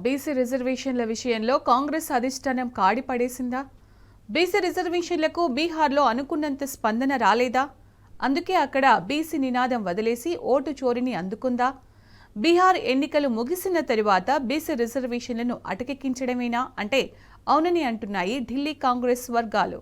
BC రిజర్వేషన్ల విషయంలో కాంగ్రెస్ అధిష్టానం కాడిపడేసిందా? బీసీ రిజర్వేషన్లకు బీహార్లో అనుకున్నంత స్పందన రాలేదా? అందుకే అక్కడ బీసీ నినాదం వదిలేసి ఓటు చోరీని అందుకుందా? బీహార్ ఎన్నికలు ముగిసిన తరువాత బీసీ రిజర్వేషన్లను అటకెక్కించడమేనా అంటే అవునని అంటున్నాయి ఢిల్లీ కాంగ్రెస్ వర్గాలు.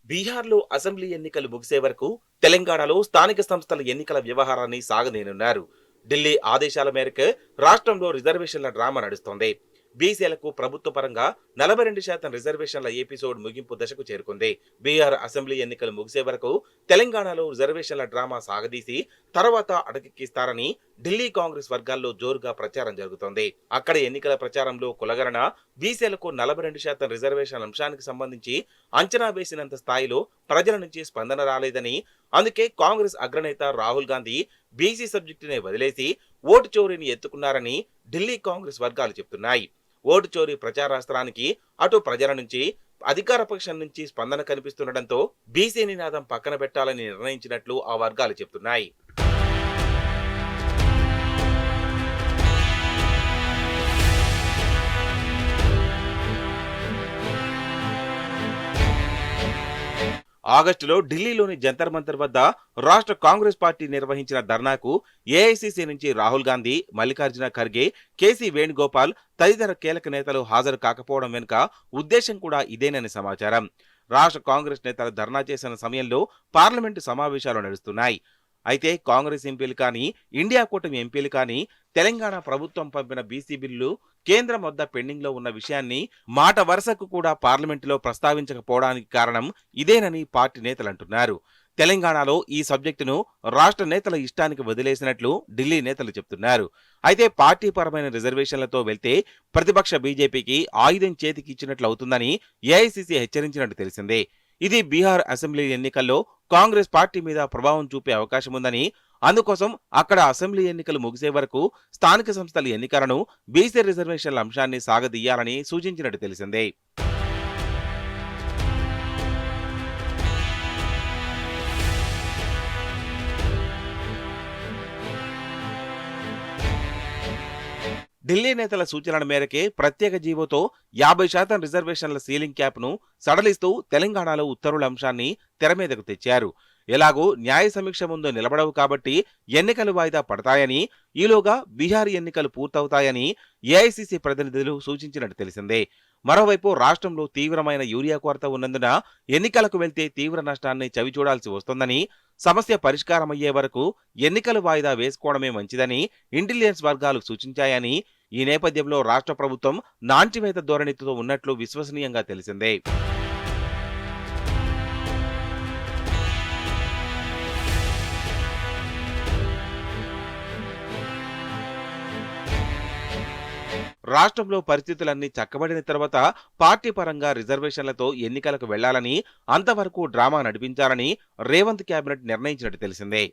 బీహార్లో అసెంబ్లీ ఎన్నికలు ముగిసే వరకు తెలంగాణలో స్థానిక సంస్థల ఎన్నికల వ్యవహారాన్ని సాగనేనున్నారు. ఢిల్లీ ఆదేశాల మేరకు రాష్ట్రంలో రిజర్వేషన్ల డ్రామా నడుస్తోంది. బీసీలకు ప్రభుత్వ పరంగా 42% రిజర్వేషన్ల ఎపిసోడ్ ముగింపు దశకు చేరుకుంది. బీహార్ అసెంబ్లీ ఎన్నికలు ముగిసే వరకు తెలంగాణలో రిజర్వేషన్ల డ్రామా సాగదీసి తర్వాత అటకెక్కిస్తారని ఢిల్లీ కాంగ్రెస్ వర్గాల్లో జోరుగా ప్రచారం జరుగుతోంది. అక్కడ ఎన్నికల ప్రచారంలో కులగణన, బీసీలకు 42% రిజర్వేషన్ అంశానికి సంబంధించి అంచనా వేసినంత స్థాయిలో ప్రజల నుంచి స్పందన రాలేదని, అందుకే కాంగ్రెస్ అగ్రనేత రాహుల్ గాంధీ బీసీ సబ్జెక్టునే వదిలేసి ఓటు చోరీని ఎత్తుకున్నారని ఢిల్లీ కాంగ్రెస్ వర్గాలు చెప్తున్నాయి. ఓటు చోరీ ప్రచారాస్త్రానికి అటు ప్రజల నుంచి, అధికార పక్షం నుంచి స్పందన కనిపిస్తుండటంతో బీసీ నినాదం పక్కన పెట్టాలని నిర్ణయించినట్లు ఆ వర్గాలు చెప్తున్నాయి. ఆగస్టులో ఢిల్లీలోని జంతర్ మంతర్ వద్ద రాష్ట్ర కాంగ్రెస్ పార్టీ నిర్వహించిన ధర్నాకు ఏఐసీసీ నుంచి రాహుల్ గాంధీ, మల్లికార్జున ఖర్గే, కేసీ వేణుగోపాల్ తదితర కీలక నేతలు హాజరు కాకపోవడం వెనుక ఉద్దేశం కూడా ఇదేనని సమాచారం. రాష్ట్ర కాంగ్రెస్ నేతలు ధర్నా చేసిన సమయంలో పార్లమెంటు సమావేశాలు నడుస్తున్నాయి. అయితే కాంగ్రెస్ ఎంపీలు కానీ, ఇండియా కూటమి ఎంపీలు కానీ తెలంగాణ ప్రభుత్వం పంపిన బీసీ బిల్లు కేంద్రం వద్ద పెండింగ్ లో ఉన్న విషయాన్ని మాట వరుసకు కూడా పార్లమెంటులో ప్రస్తావించకపోవడానికి కారణం ఇదేనని పార్టీ నేతలు అంటున్నారు. తెలంగాణలో ఈ సబ్జెక్టును రాష్ట్ర నేతల ఇష్టానికి వదిలేసినట్లు ఢిల్లీ నేతలు చెప్తున్నారు. అయితే పార్టీ పరమైన రిజర్వేషన్లతో వెళ్తే ప్రతిపక్ష బీజేపీకి ఆయుధం చేతికి ఇచ్చినట్లు అవుతుందని ఏఐసీసీ హెచ్చరించినట్టు తెలిసిందే. ఇది బీహార్ అసెంబ్లీ ఎన్నికల్లో కాంగ్రెస్ పార్టీ మీద ప్రభావం చూపే అవకాశం ఉందని, అందుకోసం అక్కడ అసెంబ్లీ ఎన్నికలు ముగిసే వరకు స్థానిక సంస్థల ఎన్నికలను బీసీ రిజర్వేషన్ల అంశాన్ని సాగదీయాలని సూచించినట్టు తెలిసిందే. ఢిల్లీ నేతల సూచనల మేరకే ప్రత్యేక జీవోతో 50% రిజర్వేషన్ల సీలింగ్ క్యాప్ను సడలిస్తూ తెలంగాణలో ఉత్తర్వుల అంశాన్ని తెరమీదకు తెచ్చారు. ఎలాగూ న్యాయ సమీక్ష ముందు నిలబడవు కాబట్టి ఎన్నికలు వాయిదా పడతాయని, ఈలోగా బీహార్ ఎన్నికలు పూర్తవుతాయని ఏఐసీసీ ప్రతినిధులు సూచించినట్టు తెలిసిందే. మరోవైపు రాష్ట్రంలో తీవ్రమైన యూరియా కొరత ఉన్నందున ఎన్నికలకు వెళ్తే తీవ్ర నష్టాన్ని చవిచూడాల్సి వస్తోందని, సమస్య పరిష్కారమయ్యే వరకు ఎన్నికలు వాయిదా వేసుకోవడమే మంచిదని ఇంటెలిజెన్స్ వర్గాలు సూచించాయని, ఈ నేపథ్యంలో రాష్ట్ర ప్రభుత్వం నాంచివేత ధోరణితో ఉన్నట్లు విశ్వసనీయంగా తెలిసిందే. రాష్ట్రంలో పరిస్థితులన్నీ చక్కబడిన తర్వాత పార్టీ పరంగా రిజర్వేషన్లతో ఎన్నికలకు వెళ్లాలని, అంతవరకు డ్రామా నడిపించాలని రేవంత్ కేబినెట్ నిర్ణయించినట్టు తెలిసిందే.